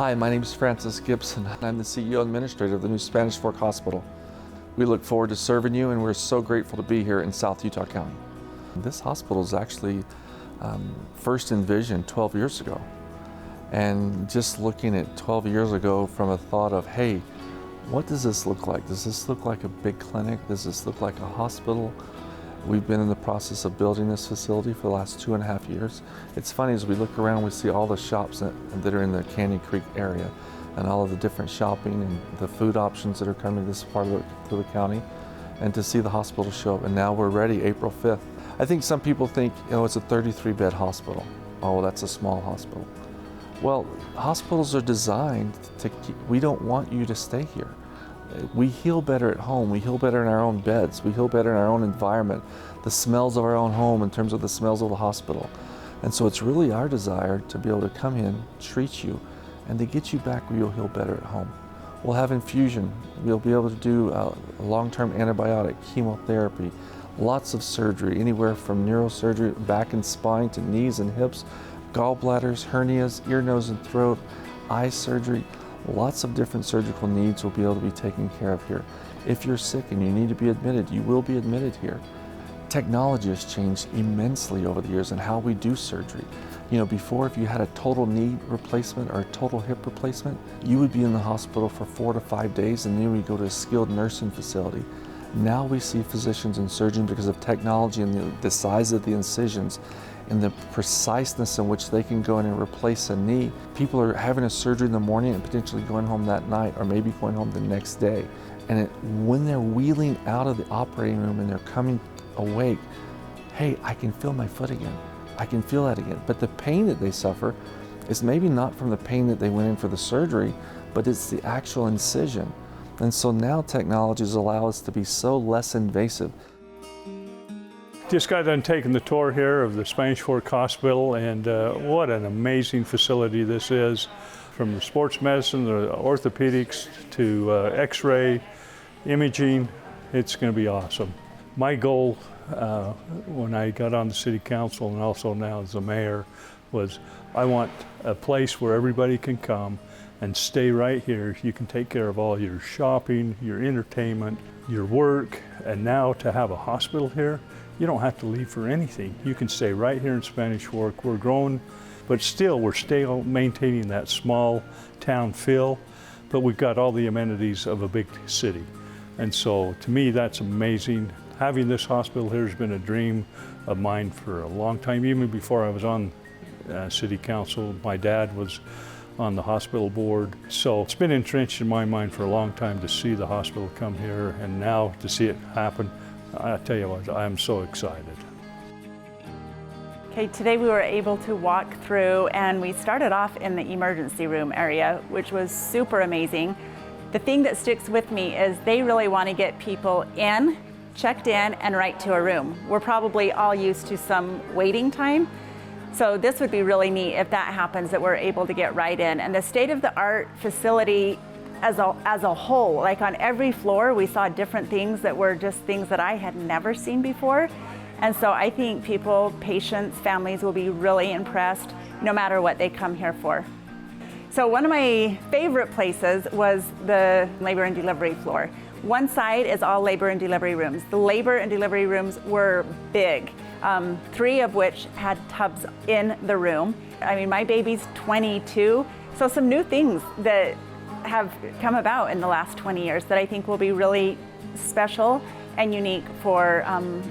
Hi, my name is Francis Gibson. I'm the CEO and Administrator of the new Spanish Fork Hospital. We look forward to serving you, and we're so grateful to be here in South Utah County. This hospital is actually first envisioned 12 years ago. And just looking at 12 years ago from a thought of, hey, what does this look like? Does this look like a big clinic? Does this look like a hospital? We've been in the process of building this facility for the last 2.5 years. It's funny, as we look around, we see all the shops that are in the Canyon Creek area and all of the different shopping and the food options that are coming to this part of the county, and to see the hospital show up. And now we're ready, April 5th. I think some people think, it's a 33-bed hospital. Oh, that's a small hospital. Well, hospitals are designed to we don't want you to stay here. We heal better at home. We heal better in our own beds. We heal better in our own environment, the smells of our own home in terms of the smells of the hospital. And so it's really our desire to be able to come in, treat you, and to get you back where you'll heal better at home. We'll have infusion. We'll be able to do long-term antibiotic, chemotherapy, lots of surgery, anywhere from neurosurgery, back and spine, to knees and hips, gallbladders, hernias, ear, nose, and throat, eye surgery. Lots of different surgical needs will be able to be taken care of here. If you're sick and you need to be admitted, you will be admitted here. Technology has changed immensely over the years in how we do surgery. Before, if you had a total knee replacement or a total hip replacement, you would be in the hospital for 4 to 5 days, and then we go to a skilled nursing facility. Now we see physicians and surgeons, because of technology and the size of the incisions and the preciseness in which they can go in and replace a knee. People are having a surgery in the morning and potentially going home that night, or maybe going home the next day. And when they're wheeling out of the operating room and they're coming awake, hey, I can feel my foot again. I can feel that again. But the pain that they suffer is maybe not from the pain that they went in for the surgery, but it's the actual incision. And so now technologies allow us to be so less invasive. Just got done taking the tour here of the Spanish Fork Hospital, and what an amazing facility this is. From the sports medicine, the orthopedics, to x-ray, imaging, it's going to be awesome. My goal when I got on the city council, and also now as the mayor, was I want a place where everybody can come and stay right here. You can take care of all your shopping, your entertainment, your work, and now to have a hospital here, you don't have to leave for anything. You can stay right here in Spanish Fork. We're growing, but still we're still maintaining that small town feel, but we've got all the amenities of a big city. And so to me, that's amazing. Having this hospital here has been a dream of mine for a long time. Even before I was on city council, my dad was on the hospital board. So it's been entrenched in my mind for a long time to see the hospital come here, and now to see it happen, I tell you what, I'm so excited. Okay, today we were able to walk through, and we started off in the emergency room area, which was super amazing. The thing that sticks with me is they really want to get people in, checked in, and right to a room. We're probably all used to some waiting time. So this would be really neat if that happens, that we're able to get right in. And the state-of-the-art facility as a whole, like on every floor, we saw different things that were just things that I had never seen before. And so I think people, patients, families will be really impressed no matter what they come here for. So one of my favorite places was the labor and delivery floor. One side is all labor and delivery rooms. The labor and delivery rooms were big. 3 of which had tubs in the room. I mean, my baby's 22, so some new things that have come about in the last 20 years that I think will be really special and unique for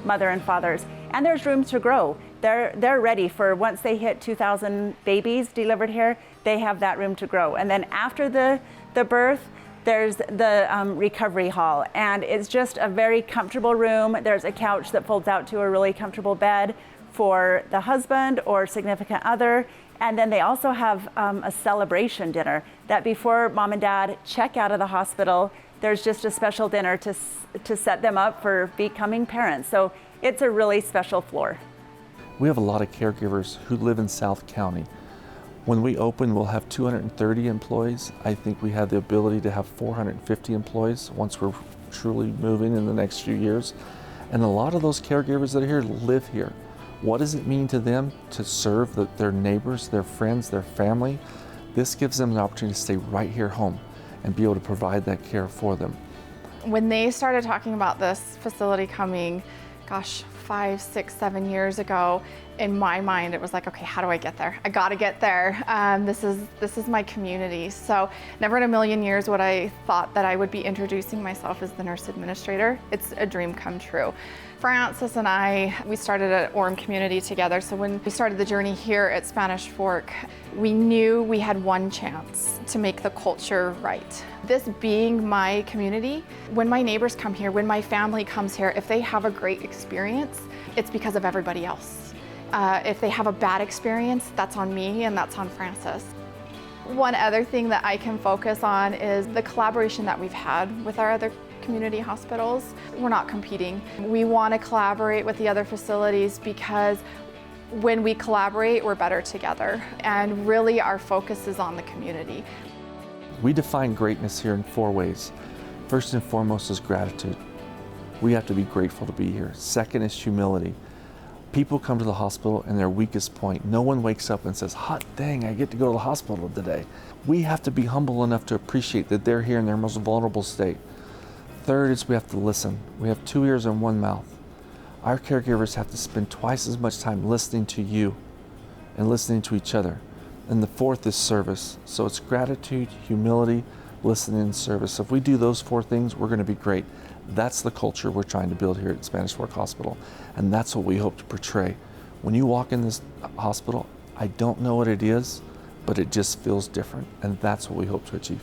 mother and fathers. And there's room to grow. They're ready for, once they hit 2,000 babies delivered here, they have that room to grow. And then after the birth, there's the recovery hall, and it's just a very comfortable room. There's a couch that folds out to a really comfortable bed for the husband or significant other. And then they also have a celebration dinner that before mom and dad check out of the hospital, there's just a special dinner to set them up for becoming parents. So it's a really special floor. We have a lot of caregivers who live in South County. When we open, we'll have 230 employees. I think we have the ability to have 450 employees once we're truly moving in the next few years. And a lot of those caregivers that are here live here. What does it mean to them to serve their neighbors, their friends, their family? This gives them an opportunity to stay right here home and be able to provide that care for them. When they started talking about this facility coming, gosh, 5, 6, 7 years ago, in my mind it was like, okay, how do I get there? I gotta get there. This is my community. So never in a million years would I thought that I would be introducing myself as the nurse administrator. It's a dream come true. Francis and I, we started at Orem Community together. So when we started the journey here at Spanish Fork, we knew we had one chance to make the culture right. This being my community, when my neighbors come here, when my family comes here, if they have a great experience, it's because of everybody else. If they have a bad experience, that's on me and that's on Francis. One other thing that I can focus on is the collaboration that we've had with our other community hospitals. We're not competing. We want to collaborate with the other facilities because when we collaborate, we're better together. And really our focus is on the community. We define greatness here in 4 ways. First and foremost is gratitude. We have to be grateful to be here. Second is humility. People come to the hospital in their weakest point. No one wakes up and says, hot dang, I get to go to the hospital today. We have to be humble enough to appreciate that they're here in their most vulnerable state. Third is we have to listen. We have 2 ears and 1 mouth. Our caregivers have to spend twice as much time listening to you and listening to each other. And the fourth is service. So it's gratitude, humility, listening, and service. If we do those 4 things, we're going to be great. That's the culture we're trying to build here at Spanish Fork Hospital. And that's what we hope to portray. When you walk in this hospital, I don't know what it is, but it just feels different. And that's what we hope to achieve.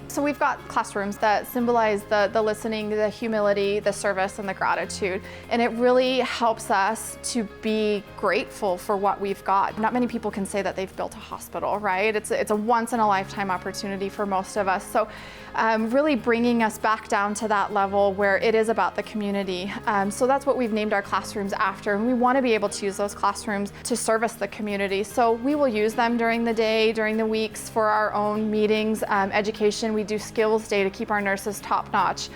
So we've got classrooms that symbolize the listening, the humility, the service, and the gratitude. And it really helps us to be grateful for what we've got. Not many people can say that they've built a hospital, right? It's a once in a lifetime opportunity for most of us. So really bringing us back down to that level where it is about the community. So that's what we've named our classrooms after. And we want to be able to use those classrooms to service the community. So we will use them during the day, during the weeks for our own meetings, education. We do skills day to keep our nurses top notch.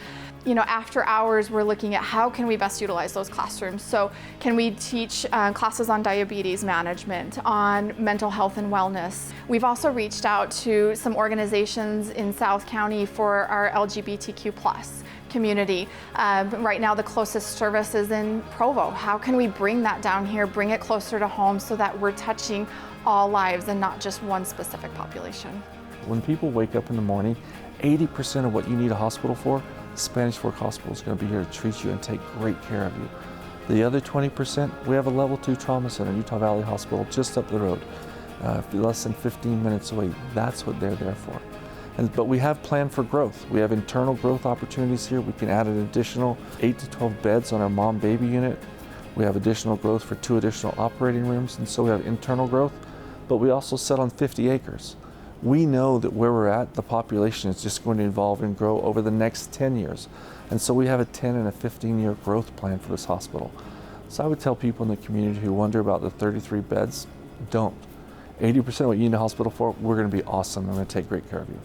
You know, after hours, we're looking at how can we best utilize those classrooms. So can we teach classes on diabetes management, on mental health and wellness. We've also reached out to some organizations in South County for our LGBTQ+ community. Right now, the closest service is in Provo. How can we bring that down here, bring it closer to home so that we're touching all lives and not just one specific population? When people wake up in the morning, 80% of what you need a hospital for, Spanish Fork Hospital is going to be here to treat you and take great care of you. The other 20%, we have a level 2 trauma center, Utah Valley Hospital, just up the road, less than 15 minutes away. That's what they're there for. But we have planned for growth. We have internal growth opportunities here. We can add an additional 8 to 12 beds on our mom-baby unit. We have additional growth for 2 additional operating rooms, and so we have internal growth, but we also sit on 50 acres. We know that where we're at, the population is just going to evolve and grow over the next 10 years. And so we have a 10 and a 15-year growth plan for this hospital. So I would tell people in the community who wonder about the 33 beds, don't. 80% of what you need a hospital for, we're going to be awesome. I'm going to take great care of you.